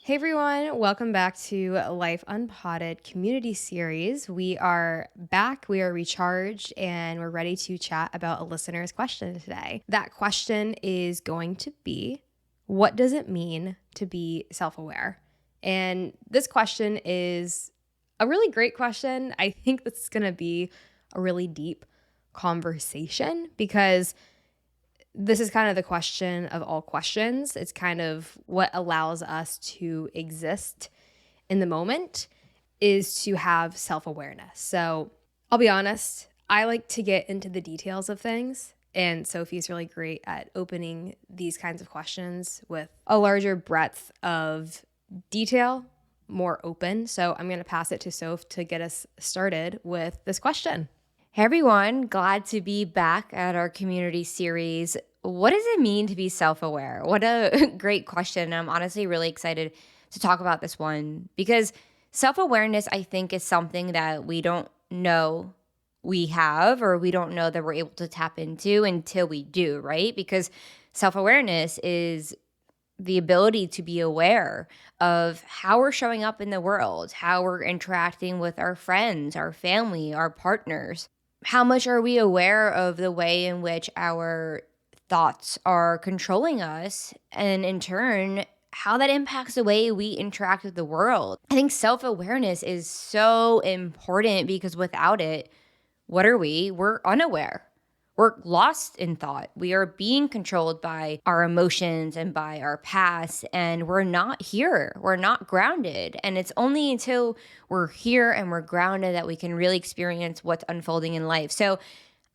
Hey everyone, welcome back to Life Unpotted community series. We are back, we are recharged, and we're ready to chat about a listener's question today. That question is going to be, what does it mean to be self-aware? And this question is a really great question. I think this is going to be a really deep conversation because this is kind of the question of all questions. It's kind of what allows us to exist in the moment is to have self-awareness. So I'll be honest, I like to get into the details of things. And Sophie's really great at opening these kinds of questions with a larger breadth of detail, more open. So I'm going to pass it to Soph to get us started with this question. Hey everyone, glad to be back at our community series. What does it mean to be self-aware? What a great question. I'm honestly really excited to talk about this one because self-awareness, I think, is something that we don't know we have or we don't know that we're able to tap into until we do, right? Because self-awareness is the ability to be aware of how we're showing up in the world, how we're interacting with our friends, our family, our partners. How much are we aware of the way in which our thoughts are controlling us? And in turn, how that impacts the way we interact with the world. I think self awareness is so important because without it, what are we? We're unaware. We're lost in thought. We are being controlled by our emotions and by our past, and we're not here. We're not grounded. And it's only until we're here and we're grounded that we can really experience what's unfolding in life. So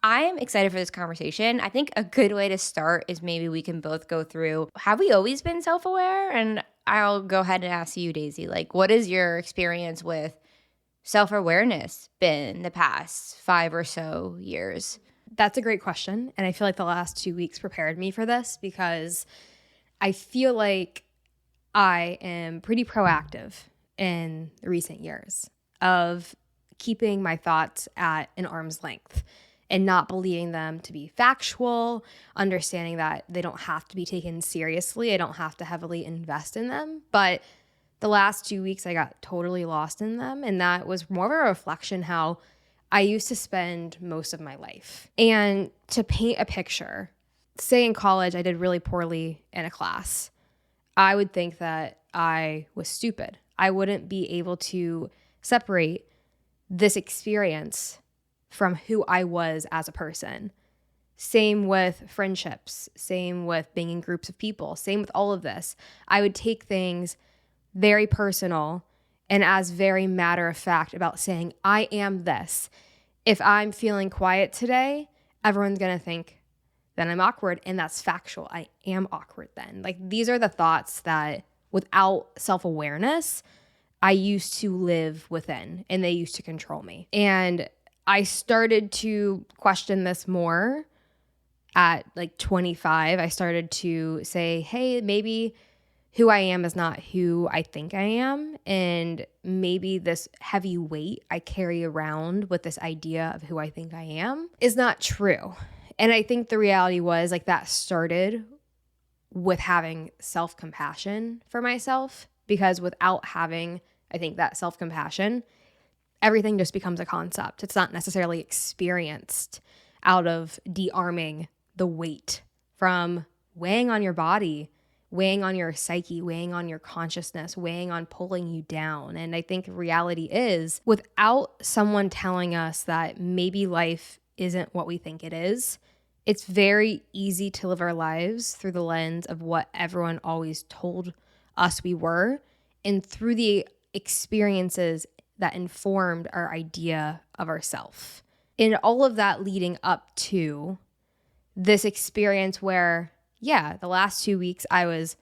I'm excited for this conversation. I think a good way to start is maybe we can both go through, have we always been self-aware? And I'll go ahead and ask you, Daisy, like, what is your experience with self-awareness been the past 5 or so years? That's a great question. And I feel like the last 2 weeks prepared me for this because I feel like I am pretty proactive in recent years of keeping my thoughts at an arm's length and not believing them to be factual, understanding that they don't have to be taken seriously. I don't have to heavily invest in them. But the last 2 weeks, I got totally lost in them. And that was more of a reflection how I used to spend most of my life. And to paint a picture, say in college, I did really poorly in a class. I would think that I was stupid. I wouldn't be able to separate this experience from who I was as a person. Same with friendships, same with being in groups of people, same with all of this. I would take things very personal and as very matter of fact about saying, I am this. If I'm feeling quiet today, everyone's going to think that I'm awkward. And that's factual. I am awkward then. Like these are the thoughts that without self-awareness, I used to live within and they used to control me. And I started to question this more at like 25. I started to say, hey, maybe who I am is not who I think I am. And maybe this heavy weight I carry around with this idea of who I think I am is not true. And I think the reality was like that started with having self-compassion for myself, because without having, I think, that self-compassion, everything just becomes a concept. It's not necessarily experienced out of de-arming the weight from weighing on your body, weighing on your psyche, weighing on your consciousness, weighing on pulling you down. And I think reality is without someone telling us that maybe life isn't what we think it is, it's very easy to live our lives through the lens of what everyone always told us we were and through the experiences that informed our idea of ourself. And all of that leading up to this experience where, yeah, the last 2 weeks I was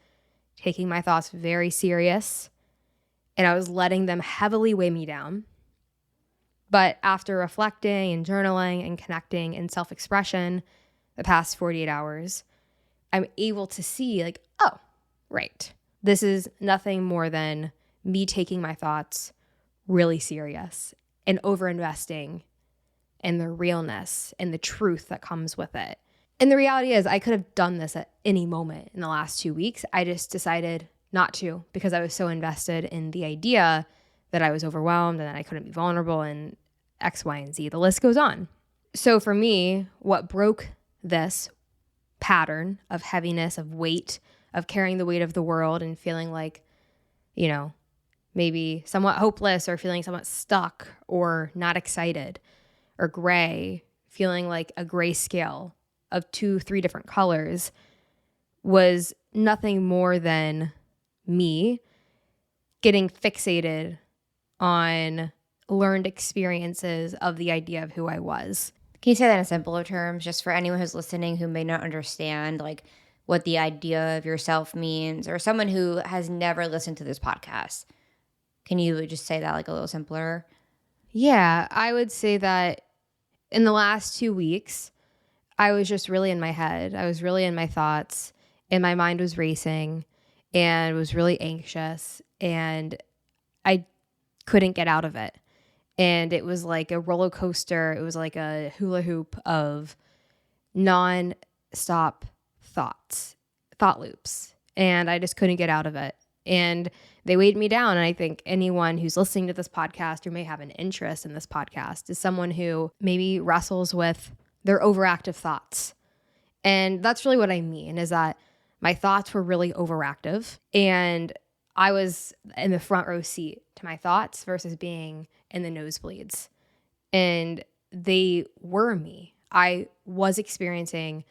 taking my thoughts very serious and I was letting them heavily weigh me down. But after reflecting and journaling and connecting and self-expression the past 48 hours, I'm able to see like, oh, right. This is nothing more than me taking my thoughts really serious and overinvesting in the realness and the truth that comes with it. And the reality is I could have done this at any moment in the last 2 weeks. I just decided not to, because I was so invested in the idea that I was overwhelmed and that I couldn't be vulnerable and X, Y, and Z. The list goes on. So for me, what broke this pattern of heaviness, of weight, of carrying the weight of the world and feeling like, you know, maybe somewhat hopeless or feeling somewhat stuck or not excited or gray, feeling like a gray scale of 2, 3 different colors, was nothing more than me getting fixated on learned experiences of the idea of who I was. Can you say that in simpler terms, just for anyone who's listening who may not understand like what the idea of yourself means, or someone who has never listened to this podcast? Can you just say that like a little simpler? Yeah, I would say that in the last 2 weeks, I was just really in my head. I was really in my thoughts, and my mind was racing and was really anxious, and I couldn't get out of it. And it was like a roller coaster. It was like a hula hoop of non-stop thought loops. And I just couldn't get out of it. And they weighed me down. And I think anyone who's listening to this podcast or may have an interest in this podcast is someone who maybe wrestles with their overactive thoughts. And that's really what I mean, is that my thoughts were really overactive. And I was in the front row seat to my thoughts versus being in the nosebleeds. And they were me. I was experiencing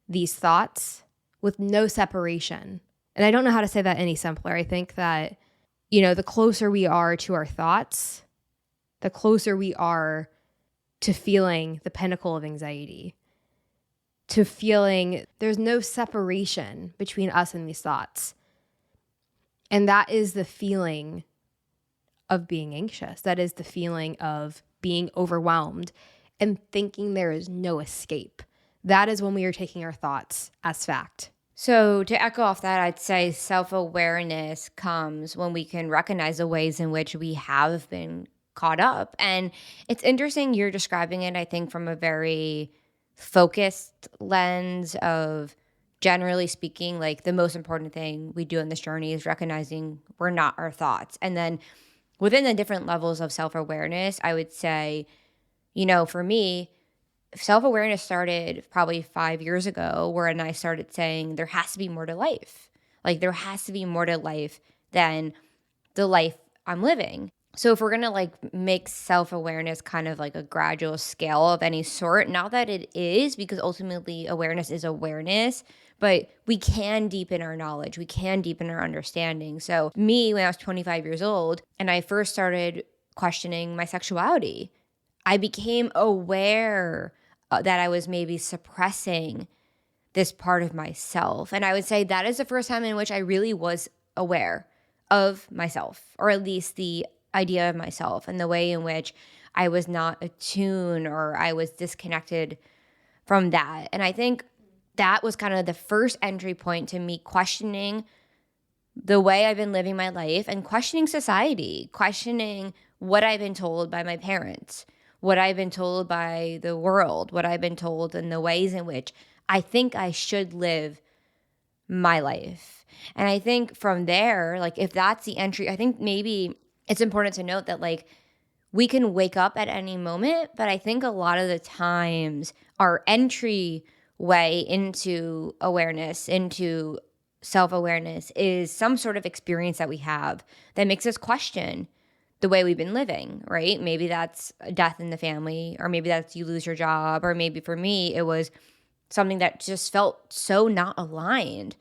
these thoughts with no separation. And I don't know how to say that any simpler. I think that, the closer we are to our thoughts, the closer we are to feeling the pinnacle of anxiety, to feeling there's no separation between us and these thoughts. And that is the feeling of being anxious. That is the feeling of being overwhelmed and thinking there is no escape. That is when we are taking our thoughts as fact. So to echo off that, I'd say self-awareness comes when we can recognize the ways in which we have been caught up. And it's interesting you're describing it, I think, from a very focused lens of, generally speaking, like the most important thing we do in this journey is recognizing we're not our thoughts. And then within the different levels of self-awareness, I would say, for me, self-awareness started probably 5 years ago, wherein I started saying there has to be more to life. Like there has to be more to life than the life I'm living. So if we're going to like make self-awareness kind of like a gradual scale of any sort, not that it is, because ultimately awareness is awareness, but we can deepen our knowledge. We can deepen our understanding. So me, when I was 25 years old and I first started questioning my sexuality, I became aware that I was maybe suppressing this part of myself. And I would say that is the first time in which I really was aware of myself, or at least the idea of myself and the way in which I was not attuned or I was disconnected from that. And I think that was kind of the first entry point to me questioning the way I've been living my life and questioning society, questioning what I've been told by my parents, what I've been told by the world, what I've been told in the ways in which I think I should live my life. And I think from there, like if that's the entry, I think maybe it's important to note that like we can wake up at any moment, but I think a lot of the times our entry way into awareness, into self-awareness is some sort of experience that we have that makes us question the way we've been living, right? Maybe that's a death in the family, or maybe that's you lose your job, or maybe for me, it was something that just felt so not aligned.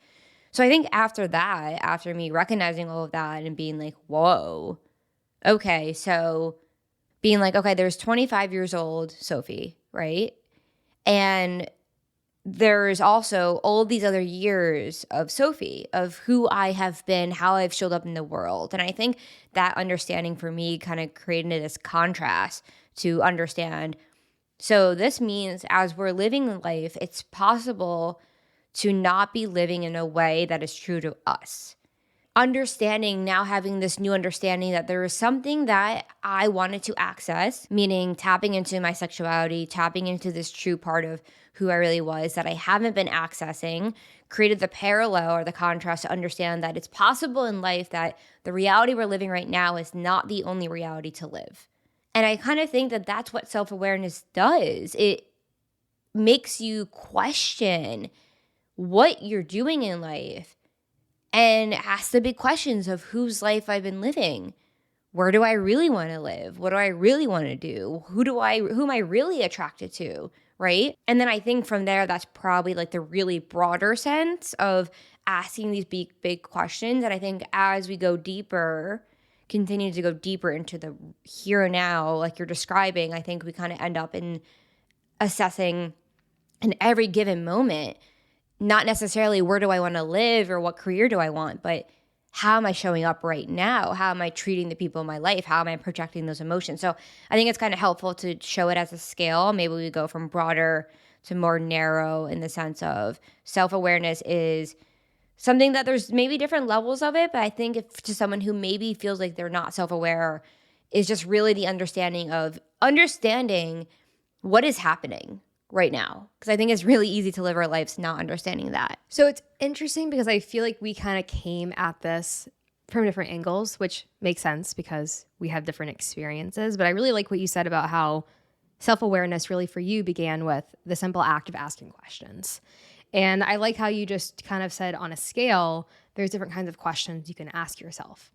So I think after that, after me recognizing all of that and being like, whoa, okay, so being like, okay, there's 25 years old Sophie, right? And there's also all these other years of Sophie, of who I have been, how I've showed up in the world. And I think that understanding for me kind of created this contrast to understand. So this means as we're living life, it's possible to not be living in a way that is true to us. understanding, now having this new understanding that there is something that I wanted to access, meaning tapping into my sexuality, tapping into this true part of who I really was that I haven't been accessing, created the parallel or the contrast to understand that it's possible in life that the reality we're living right now is not the only reality to live. And I kind of think that that's what self awareness does. It makes you question what you're doing in life and ask the big questions of whose life I've been living. Where do I really want to live? What do I really want to do? Who am I really attracted to? Right? And then I think from there, that's probably like the really broader sense of asking these big questions. And I think as we go deeper, continue to go deeper into the here and now, like you're describing, I think we kind of end up in assessing in every given moment, not necessarily where do I want to live or what career do I want, but how am I showing up right now? How am I treating the people in my life? How am I projecting those emotions? So I think it's kind of helpful to show it as a scale. Maybe we go from broader to more narrow in the sense of self-awareness is something that there's maybe different levels of it, but I think if to someone who maybe feels like they're not self-aware is just really the understanding of understanding what is happening right now. Because I think it's really easy to live our lives not understanding that. So it's interesting because I feel like we kind of came at this from different angles, which makes sense because we have different experiences. But I really like what you said about how self-awareness really for you began with the simple act of asking questions. And I like how you just kind of said on a scale, there's different kinds of questions you can ask yourself.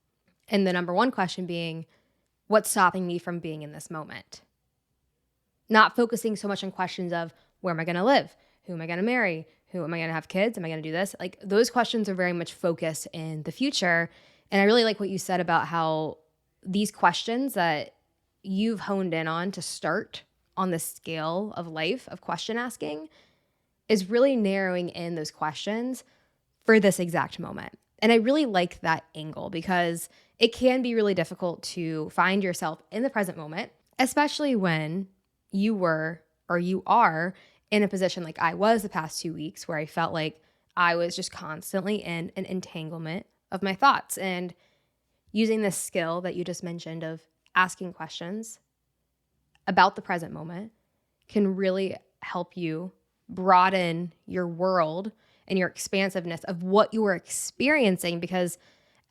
And the number one question being, what's stopping me from being in this moment? Not focusing so much on questions of where am I going to live? Who am I going to marry? Who am I going to have kids? Am I going to do this? Like those questions are very much focused in the future. And I really like what you said about how these questions that you've honed in on to start on the scale of life of question asking is really narrowing in those questions for this exact moment. And I really like that angle because it can be really difficult to find yourself in the present moment, especially when you were or you are in a position like I was the past 2 weeks where I felt like I was just constantly in an entanglement of my thoughts. And using this skill that you just mentioned of asking questions about the present moment can really help you broaden your world and your expansiveness of what you are experiencing because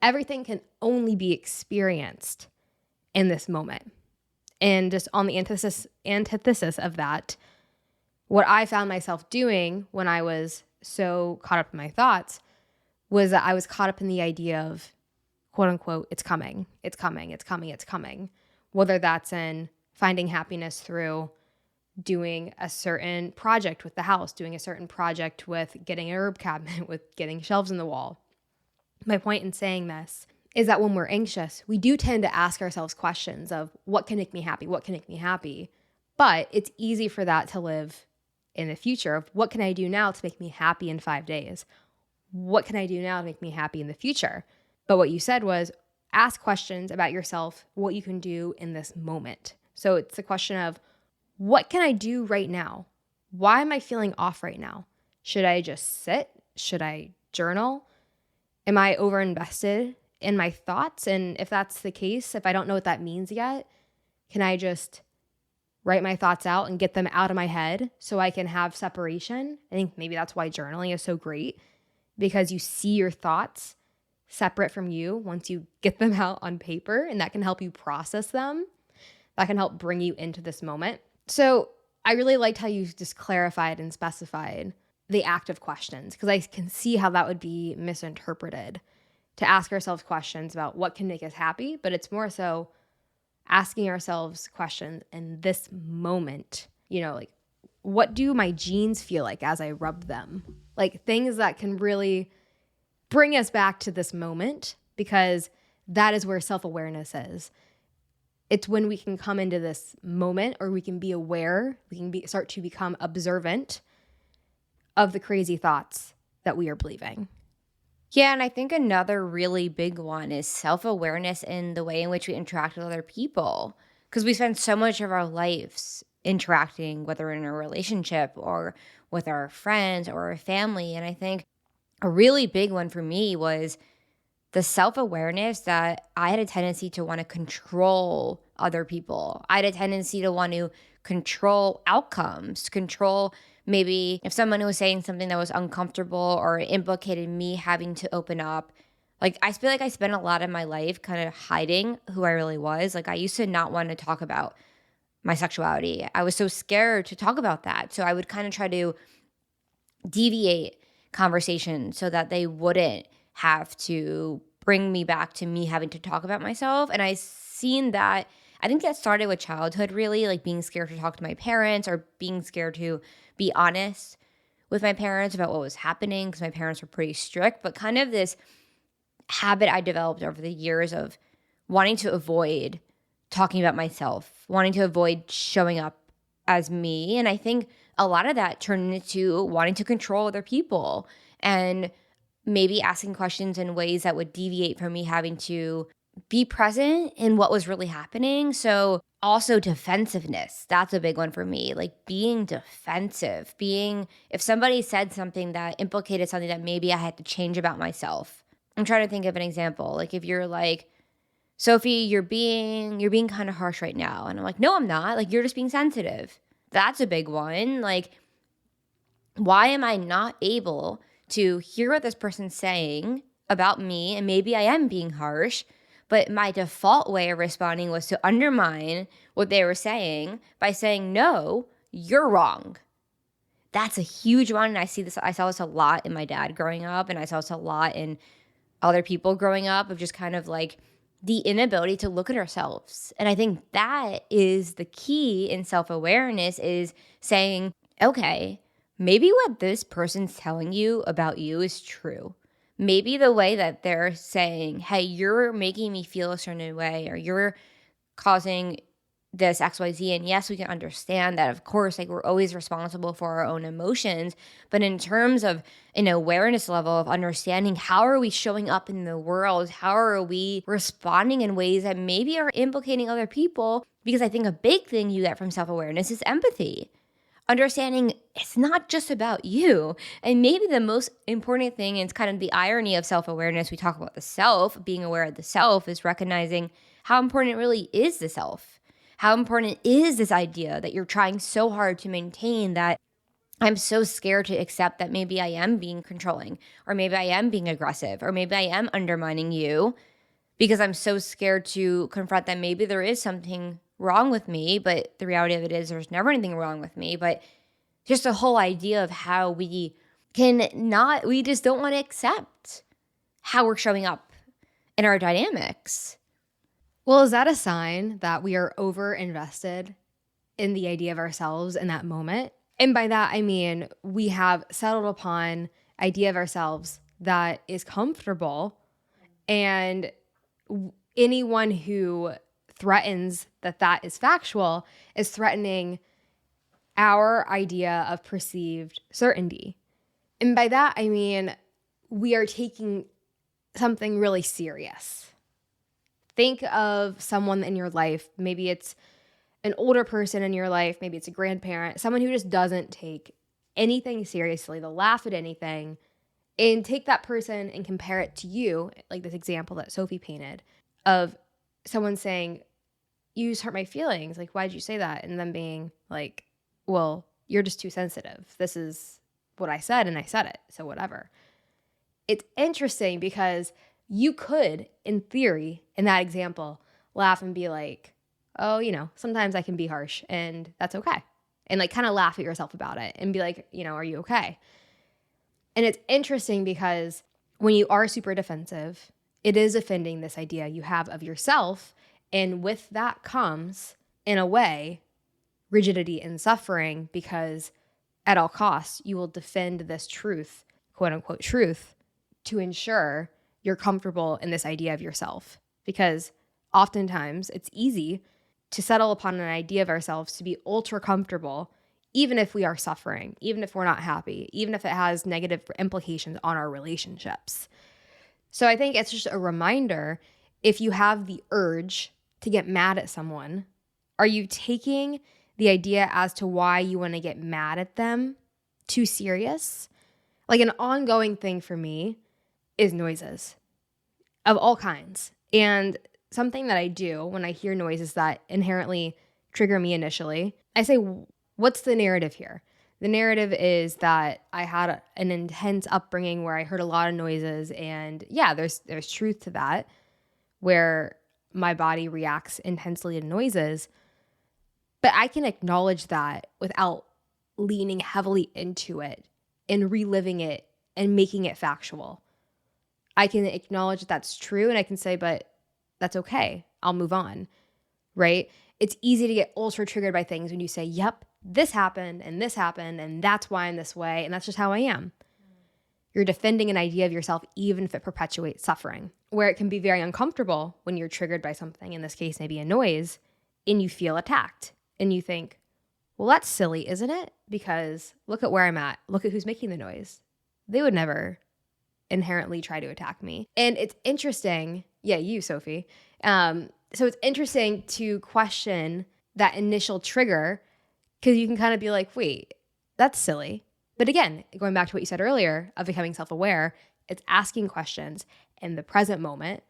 everything can only be experienced in this moment. And just on the antithesis of that, what I found myself doing when I was so caught up in my thoughts was that I was caught up in the idea of, quote unquote, it's coming, it's coming, it's coming, it's coming. Whether that's in finding happiness through doing a certain project with the house, doing a certain project with getting a herb cabinet, with getting shelves in the wall. My point in saying this is that when we're anxious, we do tend to ask ourselves questions of what can make me happy? What can make me happy? But it's easy for that to live in the future of what can I do now to make me happy in 5 days? What can I do now to make me happy in the future? But what you said was ask questions about yourself, what you can do in this moment. So it's the question of what can I do right now? Why am I feeling off right now? Should I just sit? Should I journal? Am I overinvested in my thoughts? And if that's the case, if I don't know what that means yet, can I just write my thoughts out and get them out of my head so I can have separation? I think maybe that's why journaling is so great because you see your thoughts separate from you once you get them out on paper, and that can help you process them. That can help bring you into this moment. So I really liked how you just clarified and specified the active questions because I can see how that would be misinterpreted to ask ourselves questions about what can make us happy, but it's more so asking ourselves questions in this moment, like what do my jeans feel like as I rub them? Like things that can really bring us back to this moment because that is where self-awareness is. It's when we can come into this moment or we can be aware, we can start to become observant of the crazy thoughts that we are believing. Yeah, and I think another really big one is self-awareness in the way in which we interact with other people. Because we spend so much of our lives interacting, whether in a relationship or with our friends or our family. And I think a really big one for me was the self-awareness that I had a tendency to want to control other people. I had a tendency to want to control outcomes, control maybe if someone was saying something that was uncomfortable or implicated me having to open up. Like, I feel like I spent a lot of my life kind of hiding who I really was. Like, I used to not want to talk about my sexuality. I was so scared to talk about that. So I would kind of try to deviate conversation so that they wouldn't have to bring me back to me having to talk about myself. And I seen that, I think that started with childhood, really, like being scared to talk to my parents or being scared to be honest with my parents about what was happening because my parents were pretty strict, but kind of this habit I developed over the years of wanting to avoid talking about myself, wanting to avoid showing up as me. And I think a lot of that turned into wanting to control other people and maybe asking questions in ways that would deviate from me having to be present in what was really happening. So, also defensiveness. That's a big one for me. Like being defensive, if somebody said something that implicated something that maybe I had to change about myself. I'm trying to think of an example. Like if you're like, Sophie, you're being kind of harsh right now. And I'm like, no, I'm not. Like, you're just being sensitive. That's a big one. Like, why am I not able to hear what this person's saying about me? And maybe I am being harsh, but my default way of responding was to undermine what they were saying by saying, no, you're wrong. That's a huge one. And I saw this a lot in my dad growing up, and I saw this a lot in other people growing up of just kind of like the inability to look at ourselves. And I think that is the key in self-awareness is saying, okay, maybe what this person's telling you about you is true. Maybe the way that they're saying, hey, you're making me feel a certain way, or you're causing this XYZ. And yes, we can understand that, of course, like we're always responsible for our own emotions. But in terms of an awareness level of understanding how are we showing up in the world, how are we responding in ways that maybe are implicating other people? Because I think a big thing you get from self-awareness is empathy. Understanding it's not just about you. And maybe the most important thing, and it's kind of the irony of self-awareness, we talk about the self, being aware of the self, is recognizing how important it really is the self. How important is this idea that you're trying so hard to maintain that I'm so scared to accept that maybe I am being controlling, or maybe I am being aggressive, or maybe I am undermining you because I'm so scared to confront that maybe there is something wrong with me, but the reality of it is there's never anything wrong with me. But just the whole idea of how we just don't want to accept how we're showing up in our dynamics. Well, is that a sign that we are over invested in the idea of ourselves in that moment? And by that, I mean, we have settled upon idea of ourselves that is comfortable, and anyone who threatens that is factual is threatening our idea of perceived certainty. And by that, I mean, we are taking something really serious. Think of someone in your life. Maybe it's an older person in your life. Maybe it's a grandparent, someone who just doesn't take anything seriously. They'll laugh at anything, and take that person and compare it to you, like this example that Sophie painted of someone saying, you just hurt my feelings. Like, why'd you say that? And them being like, well, you're just too sensitive. This is what I said, and I said it. So whatever. It's interesting because you could, in theory, in that example, laugh and be like, oh, sometimes I can be harsh, and that's okay. And like kind of laugh at yourself about it and be like, are you okay? And it's interesting because when you are super defensive, it is offending this idea you have of yourself. And with that comes, in a way, rigidity and suffering, because at all costs, you will defend this truth, quote unquote truth, to ensure you're comfortable in this idea of yourself. Because oftentimes it's easy to settle upon an idea of ourselves to be ultra comfortable, even if we are suffering, even if we're not happy, even if it has negative implications on our relationships. So I think it's just a reminder, if you have the urge to get mad at someone, are you taking the idea as to why you want to get mad at them too serious? Like, an ongoing thing for me is noises. of all kinds. And something that I do when I hear noises that inherently trigger me initially, I say, what's the narrative here? The narrative is that I had an intense upbringing where I heard a lot of noises, and yeah, there's truth to that, where my body reacts intensely to noises. But I can acknowledge that without leaning heavily into it and reliving it and making it factual. I can acknowledge that that's true, and I can say, but that's okay. I'll move on, right? It's easy to get ultra triggered by things when you say, yep, this happened, and that's why I'm this way, and that's just how I am. You're defending an idea of yourself, even if it perpetuates suffering, where it can be very uncomfortable when you're triggered by something, in this case, maybe a noise, and you feel attacked. And you think, well, that's silly, isn't it? Because look at where I'm at. Look at who's making the noise. They would never inherently try to attack me. And it's interesting. Yeah, you, Sophie. So it's interesting to question that initial trigger, because you can kind of be like, wait, that's silly. But again, going back to what you said earlier of becoming self-aware, it's asking questions in the present moment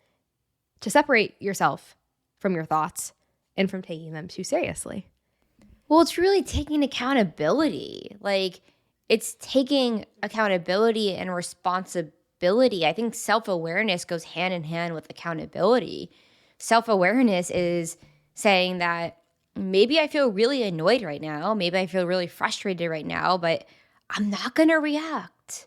to separate yourself from your thoughts and from taking them too seriously. Well, it's really taking accountability. Like, it's taking accountability and responsibility. I think self-awareness goes hand in hand with accountability. Self-awareness is saying that maybe I feel really annoyed right now. Maybe I feel really frustrated right now, but I'm not going to react.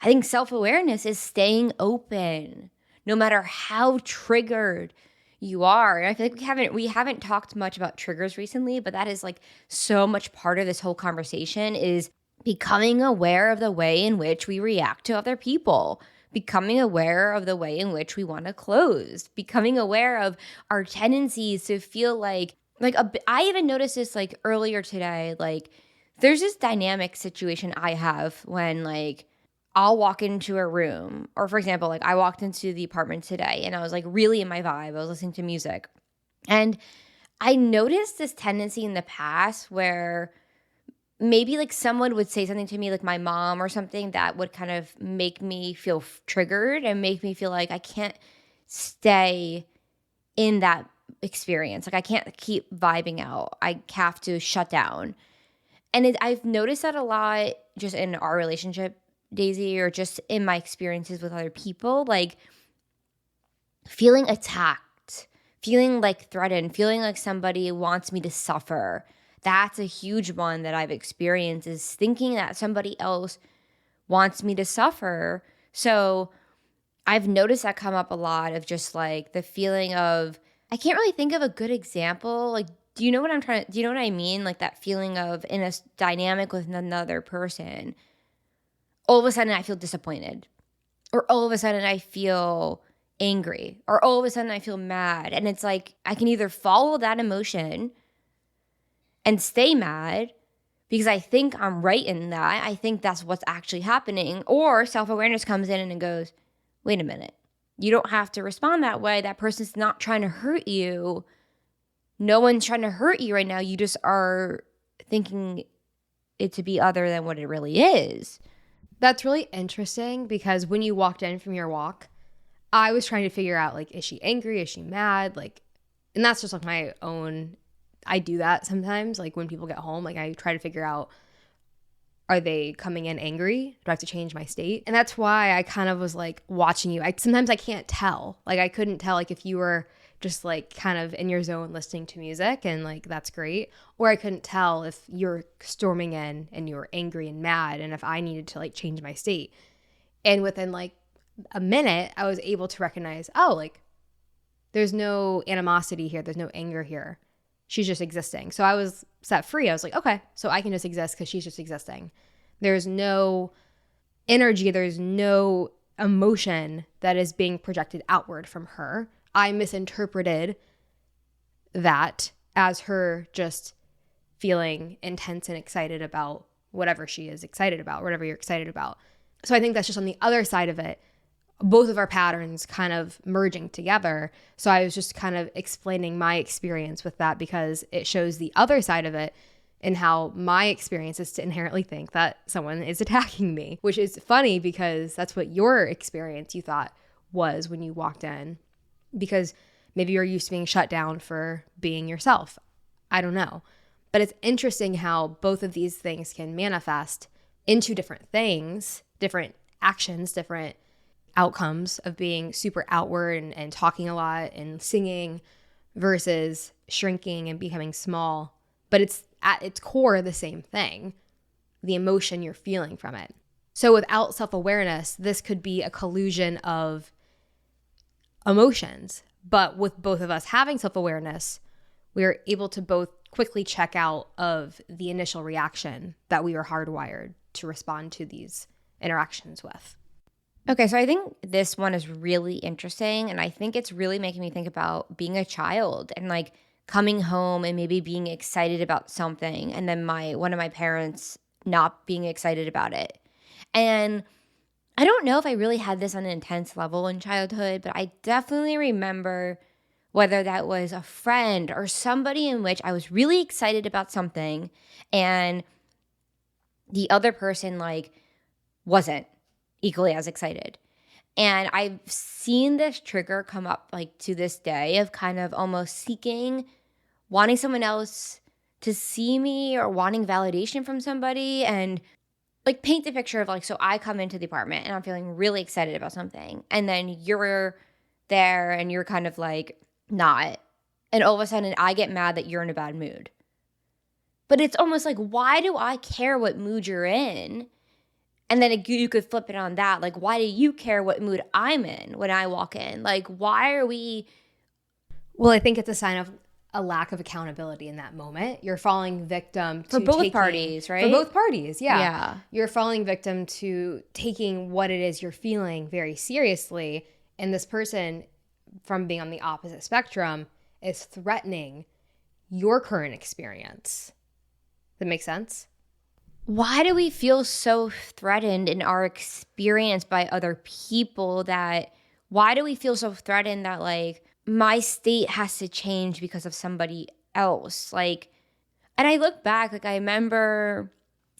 I think self-awareness is staying open no matter how triggered you are. And I feel like we haven't talked much about triggers recently, but that is like so much part of this whole conversation is becoming aware of the way in which we react to other people, becoming aware of the way in which we want to close, becoming aware of our tendencies to feel I even noticed this like earlier today, like there's this dynamic situation I have when like I'll walk into a room, or for example, like I walked into the apartment today and I was like really in my vibe. I was listening to music. And I noticed this tendency in the past where maybe like someone would say something to me, like my mom or something, that would kind of make me feel triggered and make me feel like I can't stay in that experience. Like I can't keep vibing out. I have to shut down. And I've noticed that a lot just in our relationship, Daisy, or just in my experiences with other people, like feeling attacked, feeling like threatened, feeling like somebody wants me to suffer. That's a huge one that I've experienced, is thinking that somebody else wants me to suffer. So I've noticed that come up a lot, of just like the feeling of, I can't really think of a good example. Like, do you know what I mean? Like that feeling of in a dynamic with another person, all of a sudden I feel disappointed, or all of a sudden I feel angry, or all of a sudden I feel mad. And it's like, I can either follow that emotion and stay mad because I think I'm right in that. I think that's what's actually happening. Or self-awareness comes in and it goes, wait a minute. You don't have to respond that way. That person's not trying to hurt you. No one's trying to hurt you right now. You just are thinking it to be other than what it really is. That's really interesting, because when you walked in from your walk, I was trying to figure out, like, is she angry? Is she mad? Like, and that's just like my own, I do that sometimes. Like when people get home, like I try to figure out, are they coming in angry? Do I have to change my state? And that's why I kind of was like watching you. Sometimes I can't tell. Like I couldn't tell, like if you were just like kind of in your zone listening to music, and like that's great. Or I couldn't tell if you're storming in and you were angry and mad, and if I needed to like change my state. And within like a minute, I was able to recognize, oh, like there's no animosity here. There's no anger here. She's just existing. So I was set free. I was like, okay, so I can just exist because she's just existing. There's no energy. There's no emotion that is being projected outward from her. I misinterpreted that as her just feeling intense and excited about whatever she is excited about, whatever you're excited about. So I think that's just on the other side of it, both of our patterns kind of merging together. So I was just kind of explaining my experience with that, because it shows the other side of it, and how my experience is to inherently think that someone is attacking me, which is funny because that's what your experience, you thought, was when you walked in, because maybe you're used to being shut down for being yourself. I don't know. But it's interesting how both of these things can manifest into different things, different actions, different outcomes of being super outward and talking a lot and singing versus shrinking and becoming small. But it's at its core the same thing, the emotion you're feeling from it. So without self-awareness, this could be a collusion of emotions. But with both of us having self-awareness, we are able to both quickly check out of the initial reaction that we were hardwired to respond to these interactions with. Okay, so I think this one is really interesting, and I think it's really making me think about being a child and like coming home and maybe being excited about something, and then one of my parents not being excited about it. And I don't know if I really had this on an intense level in childhood, but I definitely remember whether that was a friend or somebody in which I was really excited about something and the other person like wasn't equally as excited. And I've seen this trigger come up like to this day of kind of almost wanting someone else to see me or wanting validation from somebody, and like paint the picture of like, so I come into the apartment and I'm feeling really excited about something. And then you're there and you're kind of like not. And all of a sudden I get mad that you're in a bad mood. But it's almost like, why do I care what mood you're in? And then you could flip it on that. Like, why do you care what mood I'm in when I walk in? Like, why are we? Well, I think it's a sign of a lack of accountability in that moment. You're falling victim to For both parties, right? For both parties, yeah. Yeah. You're falling victim to taking what it is you're feeling very seriously. And this person, from being on the opposite spectrum, is threatening your current experience. Does that make sense? Why do we feel so threatened in our experience by other people why do we feel so threatened that like my state has to change because of somebody else? Like, and I look back, like I remember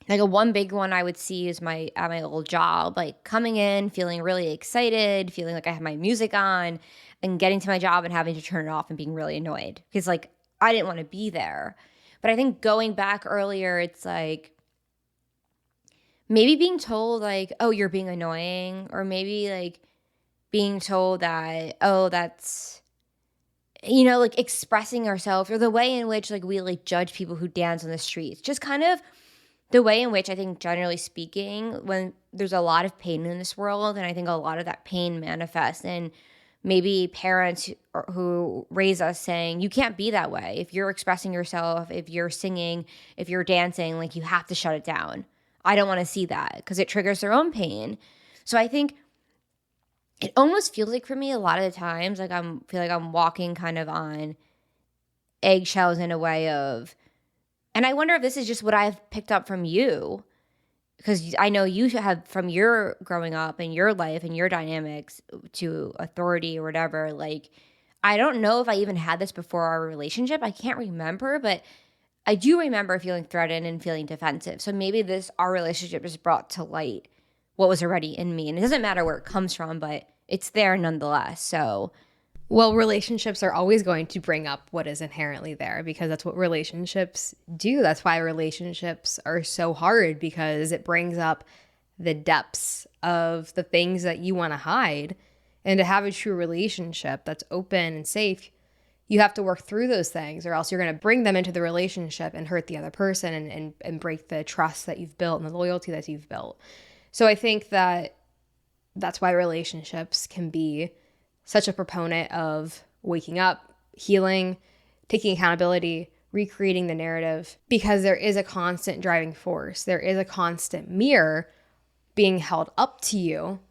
like a one big one I would see is at my old job, like coming in, feeling really excited, feeling like I have my music on, and getting to my job and having to turn it off and being really annoyed because like I didn't want to be there. But I think going back earlier, it's like maybe being told like, oh, you're being annoying, or maybe like being told that, oh, that's, like expressing ourselves, or the way in which like we like judge people who dance on the streets. Just kind of the way in which I think generally speaking, when there's a lot of pain in this world, and I think a lot of that pain manifests in maybe parents who raise us saying, you can't be that way. If you're expressing yourself, if you're singing, if you're dancing, like you have to shut it down. I don't want to see that because it triggers their own pain. So I think it almost feels like for me a lot of the times, like feel like I'm walking kind of on eggshells in a way of, and I wonder if this is just what I've picked up from you, because I know you have from your growing up and your life and your dynamics to authority or whatever. Like, I don't know if I even had this before our relationship. I can't remember, but I do remember feeling threatened and feeling defensive. So maybe our relationship just brought to light what was already in me. And it doesn't matter where it comes from, but it's there nonetheless. So, well, relationships are always going to bring up what is inherently there because that's what relationships do. That's why relationships are so hard, because it brings up the depths of the things that you want to hide. And to have a true relationship that's open and safe, you have to work through those things, or else you're going to bring them into the relationship and hurt the other person and break the trust that you've built and the loyalty that you've built. So I think that's why relationships can be such a proponent of waking up, healing, taking accountability, recreating the narrative, because there is a constant driving force. There is a constant mirror being held up to you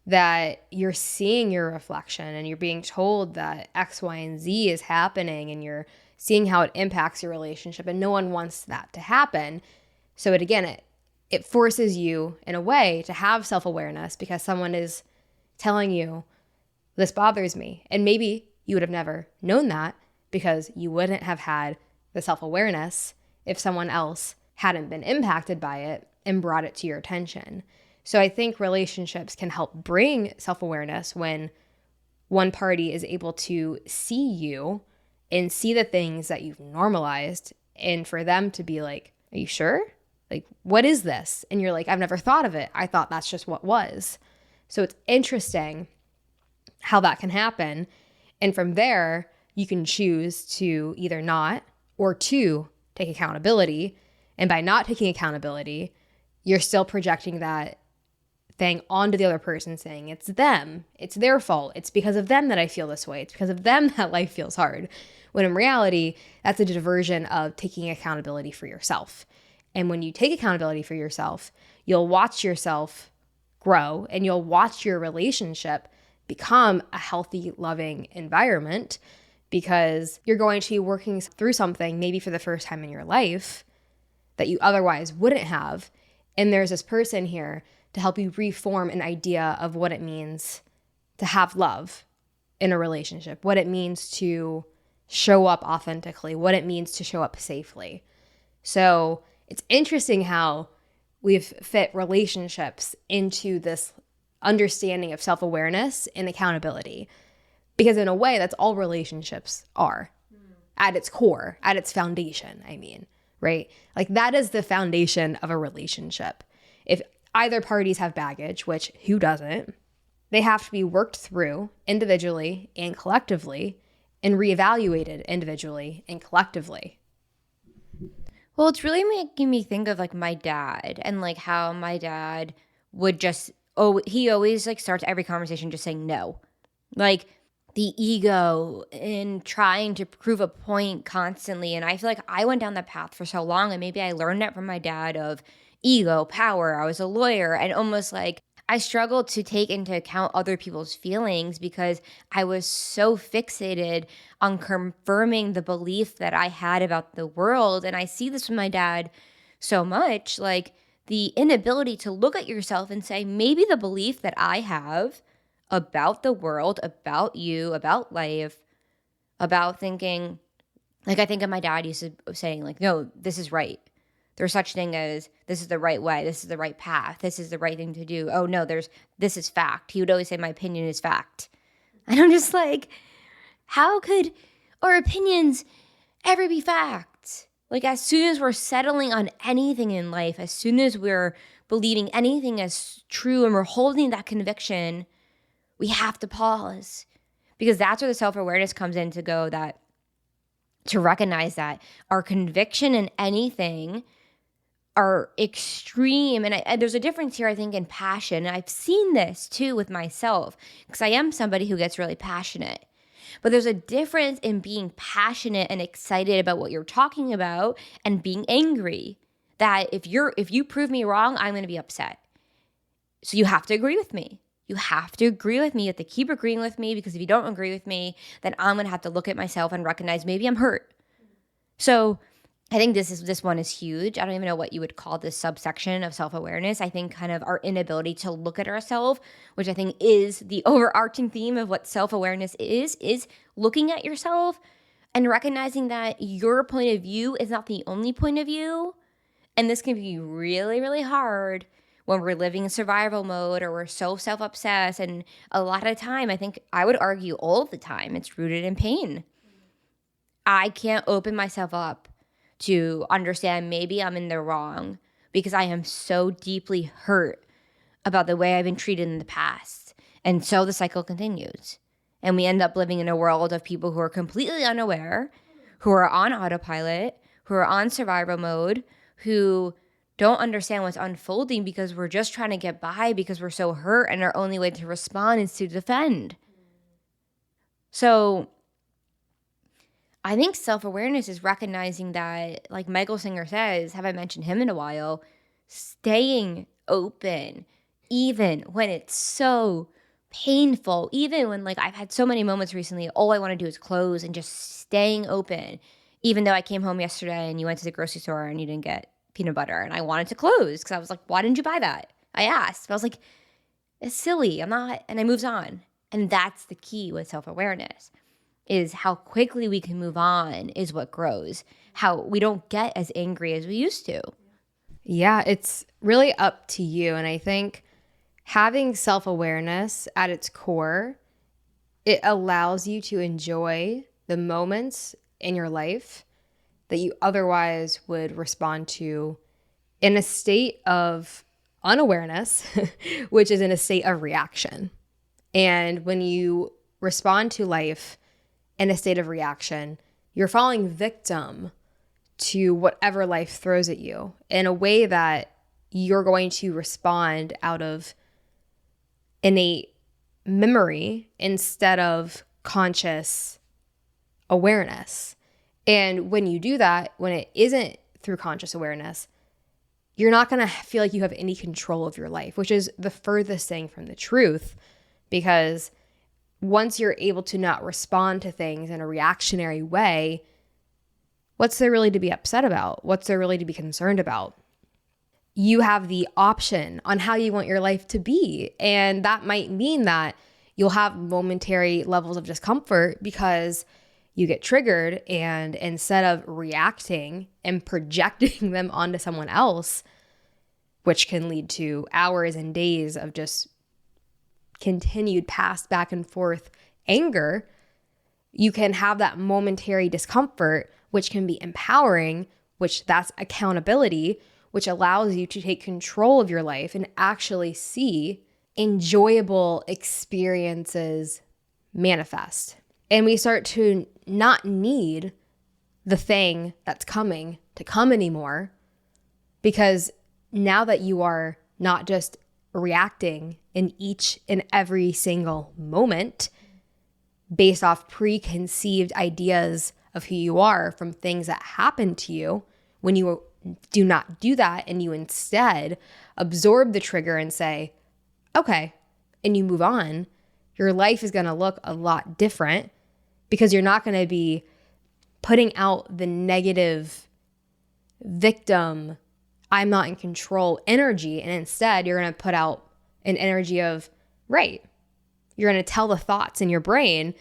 that you're seeing your reflection, and you're being told that X, Y, and Z is happening, and you're seeing how it impacts your relationship, and no one wants that to happen. So it forces you in a way to have self-awareness, because someone is telling you, this bothers me. And maybe you would have never known that because you wouldn't have had the self-awareness if someone else hadn't been impacted by it and brought it to your attention. So I think relationships can help bring self-awareness when one party is able to see you and see the things that you've normalized, and for them to be like, are you sure? Like, what is this? And you're like, I've never thought of it. I thought that's just what was. So it's interesting how that can happen. And from there, you can choose to either not or to take accountability. And by not taking accountability, you're still projecting that thing onto the other person, saying it's them, it's their fault, it's because of them that I feel this way, it's because of them that life feels hard. When in reality, that's a diversion of taking accountability for yourself. And when you take accountability for yourself, you'll watch yourself grow and you'll watch your relationship become a healthy, loving environment, because you're going to be working through something maybe for the first time in your life that you otherwise wouldn't have. And there's this person here to help you reform an idea of what it means to have love in a relationship, what it means to show up authentically, what it means to show up safely. So it's interesting how we've fit relationships into this understanding of self-awareness and accountability. Because in a way, that's all relationships are at its core, at its foundation, I mean, right? Like that is the foundation of a relationship. If either parties have baggage, which who doesn't, they have to be worked through individually and collectively and reevaluated individually and collectively. Well, it's really making me think of like my dad and like how my dad would just, oh, he always like starts every conversation just saying no. Like the ego and trying to prove a point constantly. And I feel like I went down that path for so long, and maybe I learned that from my dad of ego, power. I was a lawyer, and almost like I struggled to take into account other people's feelings because I was so fixated on confirming the belief that I had about the world. And I see this with my dad so much, like the inability to look at yourself and say, maybe the belief that I have about the world, about you, about life, about thinking, like I think of my dad used to saying like, no, this is right. There's such thing as this is the right way, this is the right path, this is the right thing to do. Oh no, this is fact. He would always say my opinion is fact. And I'm just like, how could our opinions ever be fact? Like as soon as we're settling on anything in life, as soon as we're believing anything as true and we're holding that conviction, we have to pause, because that's where the self-awareness comes in to go that to recognize that our conviction in anything are extreme. And there's a difference here, I think, in passion. And I've seen this too with myself because I am somebody who gets really passionate. But there's a difference in being passionate and excited about what you're talking about and being angry. That if you prove me wrong, I'm going to be upset. So you have to agree with me. You have to agree with me. You have to keep agreeing with me, because if you don't agree with me, then I'm going to have to look at myself and recognize maybe I'm hurt. So I think this one is huge. I don't even know what you would call this subsection of self-awareness. I think kind of our inability to look at ourselves, which I think is the overarching theme of what self-awareness is looking at yourself and recognizing that your point of view is not the only point of view. And this can be really, really hard when we're living in survival mode or we're so self-obsessed. And a lot of time, I think I would argue all the time, it's rooted in pain. I can't open myself up to understand maybe I'm in the wrong because I am so deeply hurt about the way I've been treated in the past. And so the cycle continues. And we end up living in a world of people who are completely unaware, who are on autopilot, who are on survival mode, who don't understand what's unfolding because we're just trying to get by because we're so hurt, and our only way to respond is to defend. So I think self-awareness is recognizing that, like Michael Singer says, have I mentioned him in a while, staying open, even when it's so painful, even when like I've had so many moments recently, all I want to do is close, and just staying open. Even though I came home yesterday and you went to the grocery store and you didn't get peanut butter and I wanted to close because I was like, why didn't you buy that? I asked. But I was like, it's silly. I'm not. And I moved on. And that's the key with self-awareness, is how quickly we can move on is what grows. How we don't get as angry as we used to. Yeah, it's really up to you. And I think having self-awareness at its core It allows you to enjoy the moments in your life that you otherwise would respond to in a state of unawareness, which is in a state of reaction. And when you respond to life in a state of reaction, you're falling victim to whatever life throws at you in a way that you're going to respond out of innate memory instead of conscious awareness. And when you do that, when it isn't through conscious awareness, you're not going to feel like you have any control of your life, which is the furthest thing from the truth. Because once you're able to not respond to things in a reactionary way, what's there really to be upset about? What's there really to be concerned about? You have the option on how you want your life to be. And that might mean that you'll have momentary levels of discomfort because you get triggered, and instead of reacting and projecting them onto someone else, which can lead to hours and days of just continued passed back and forth anger, you can have that momentary discomfort, which can be empowering, which that's accountability, which allows you to take control of your life and actually see enjoyable experiences manifest. And we start to not need the thing that's coming to come anymore, because now that you are not just reacting in each and every single moment based off preconceived ideas of who you are from things that happen to you, when you do not do that and you instead absorb the trigger and say, okay, and you move on, your life is going to look a lot different, because you're not going to be putting out the negative victim, I'm not in control energy. And instead, you're going to put out an energy of, right, you're going to tell the thoughts in your brain,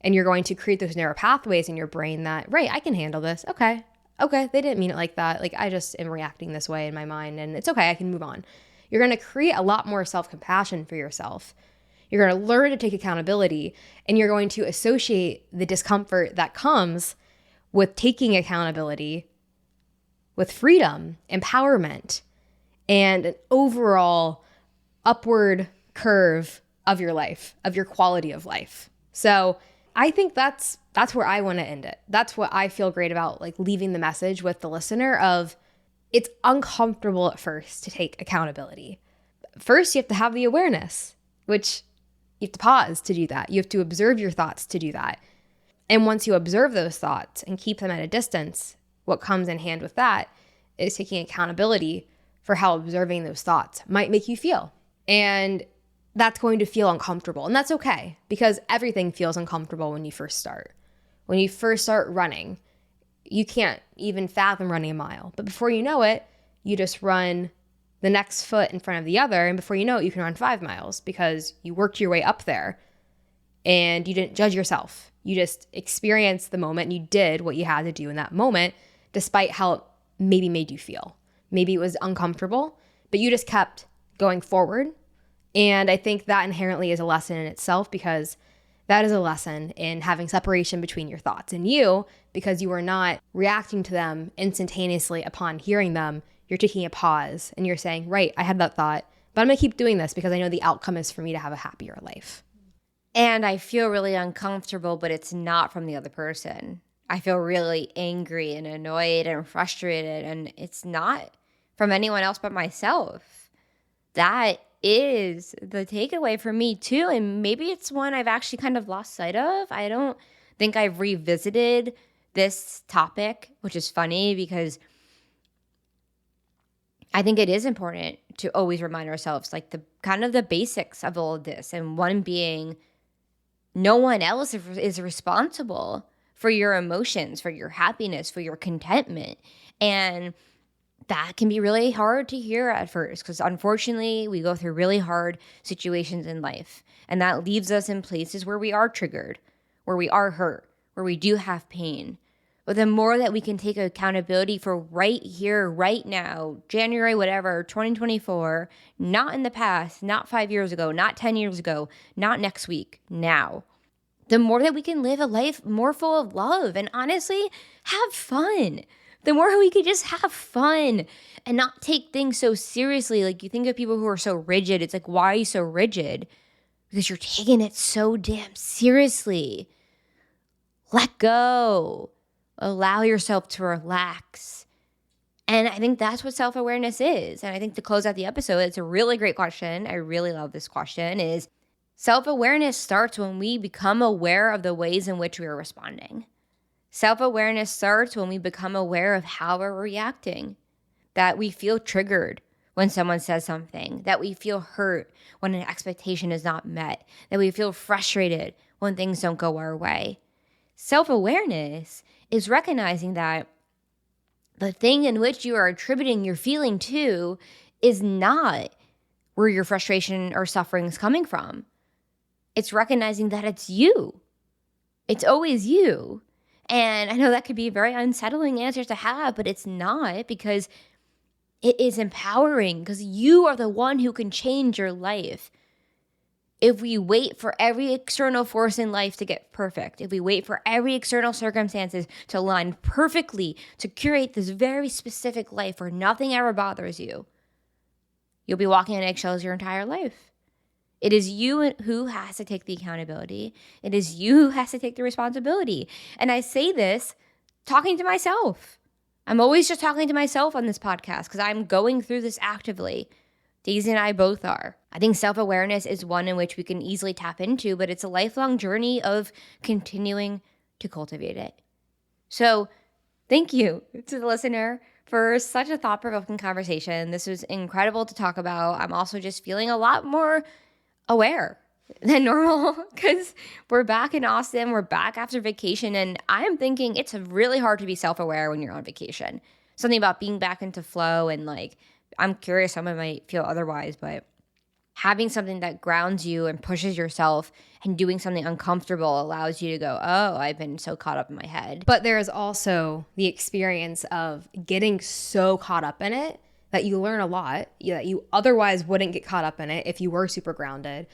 and you're going to create those narrow pathways in your brain that, right, I can handle this. Okay, they didn't mean it like that. Like, I just am reacting this way in my mind, and it's okay, I can move on. You're going to create a lot more self-compassion for yourself. You're going to learn to take accountability, and you're going to associate the discomfort that comes with taking accountability with freedom, empowerment, and an overall upward curve of your life, of your quality of life. So I think that's where I want to end it. That's what I feel great about, like leaving the message with the listener of, it's uncomfortable at first to take accountability. First, you have to have the awareness, which you have to pause to do that. You have to observe your thoughts to do that. And once you observe those thoughts and keep them at a distance, what comes in hand with that is taking accountability for how observing those thoughts might make you feel. And that's going to feel uncomfortable. And that's okay, because everything feels uncomfortable when you first start. When you first start running, you can't even fathom running a mile. But before you know it, you just run the next foot in front of the other. And before you know it, you can run 5 miles because you worked your way up there and you didn't judge yourself. You just experienced the moment and you did what you had to do in that moment, despite how it maybe made you feel. Maybe it was uncomfortable, but you just kept going forward. And I think that inherently is a lesson in itself, because that is a lesson in having separation between your thoughts and you, because you are not reacting to them instantaneously upon hearing them. You're taking a pause and you're saying, right, I had that thought, but I'm going to keep doing this because I know the outcome is for me to have a happier life. And I feel really uncomfortable, but it's not from the other person. I feel really angry and annoyed and frustrated, and it's not from anyone else but myself. That is the takeaway for me too. And maybe it's one I've actually kind of lost sight of. I don't think I've revisited this topic, which is funny because I think it is important to always remind ourselves, like, the kind of the basics of all of this. And one being, no one else is responsible for your emotions, for your happiness, for your contentment. And that can be really hard to hear at first, because unfortunately we go through really hard situations in life. And that leaves us in places where we are triggered, where we are hurt, where we do have pain. But the more that we can take accountability for right here, right now, January, whatever, 2024, not in the past, not 5 years ago, not 10 years ago, not next week, now. the more that we can live a life more full of love and honestly have fun. The more we could just have fun and not take things so seriously. Like, you think of people who are so rigid. It's like, why are you so rigid? Because you're taking it so damn seriously. Let go. Allow yourself to relax. And I think that's what self-awareness is. And I think to close out the episode, it's a really great question. I really love this question. Is self-awareness starts when we become aware of the ways in which we are responding. Self-awareness starts when we become aware of how we're reacting, that we feel triggered when someone says something, that we feel hurt when an expectation is not met, that we feel frustrated when things don't go our way. Self-awareness is recognizing that the thing in which you are attributing your feeling to is not where your frustration or suffering is coming from. It's recognizing that it's you. It's always you. And I know that could be a very unsettling answer to have, but it's not, because it is empowering, because you are the one who can change your life. If we wait for every external force in life to get perfect, if we wait for every external circumstances to align perfectly to curate this very specific life where nothing ever bothers you, you'll be walking on eggshells your entire life. It is you who has to take the accountability. It is you who has to take the responsibility. And I say this talking to myself. I'm always just talking to myself on this podcast because I'm going through this actively. Daisy and I both are. I think self-awareness is one in which we can easily tap into, but it's a lifelong journey of continuing to cultivate it. So thank you to the listener for such a thought-provoking conversation. This was incredible to talk about. I'm also just feeling a lot more aware than normal because we're back in Austin. We're back after vacation, and I'm thinking it's really hard to be self-aware when you're on vacation. Something about being back into flow, and like, I'm curious, someone might feel otherwise, but having something that grounds you and pushes yourself and doing something uncomfortable allows you to go, oh, I've been so caught up in my head. But there is also the experience of getting so caught up in it that you learn a lot, that you otherwise wouldn't get caught up in it if you were super grounded.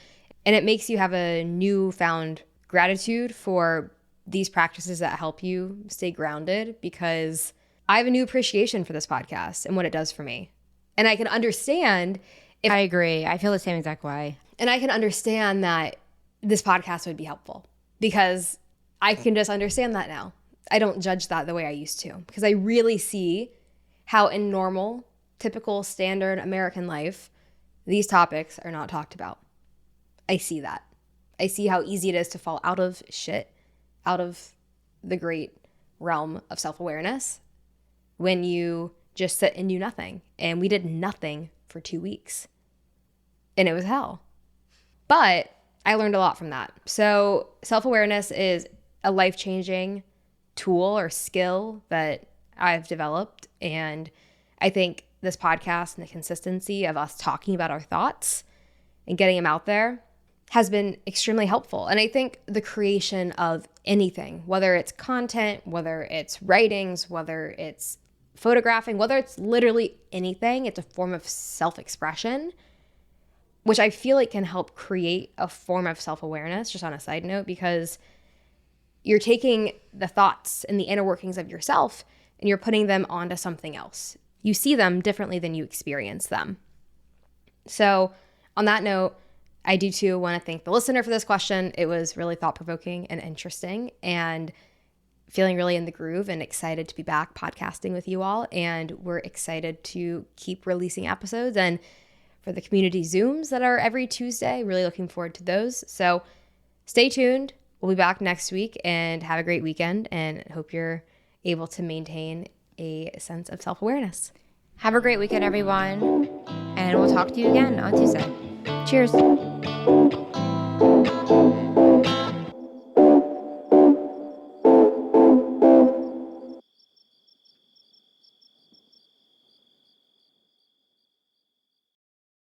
And it makes you have a newfound gratitude for these practices that help you stay grounded, because I have a new appreciation for this podcast and what it does for me. And I can understand if I agree. I feel the same exact way. And I can understand that this podcast would be helpful, because I can just understand that now. I don't judge that the way I used to, because I really see how in normal, typical, standard American life, these topics are not talked about. I see that. I see how easy it is to fall out of shit, out of the great realm of self-awareness, when you just sit and do nothing. And we did nothing for 2 weeks. And it was hell. But I learned a lot from that. So self-awareness is a life-changing tool or skill that I've developed. And I think this podcast and the consistency of us talking about our thoughts and getting them out there has been extremely helpful. And I think the creation of anything, whether it's content, whether it's writings, whether it's photographing, whether it's literally anything, it's a form of self-expression, which I feel like can help create a form of self-awareness, just on a side note, because you're taking the thoughts and the inner workings of yourself and you're putting them onto something else. You see them differently than you experience them. So on that note, I do too want to thank the listener for this question. It was really thought-provoking and interesting, and feeling really in the groove and excited to be back podcasting with you all. And we're excited to keep releasing episodes, and for the community Zooms that are every Tuesday, really looking forward to those. So stay tuned. We'll be back next week, and have a great weekend, and hope you're able to maintain a sense of self-awareness. Have a great weekend, everyone. And we'll talk to you again on Tuesday. Cheers.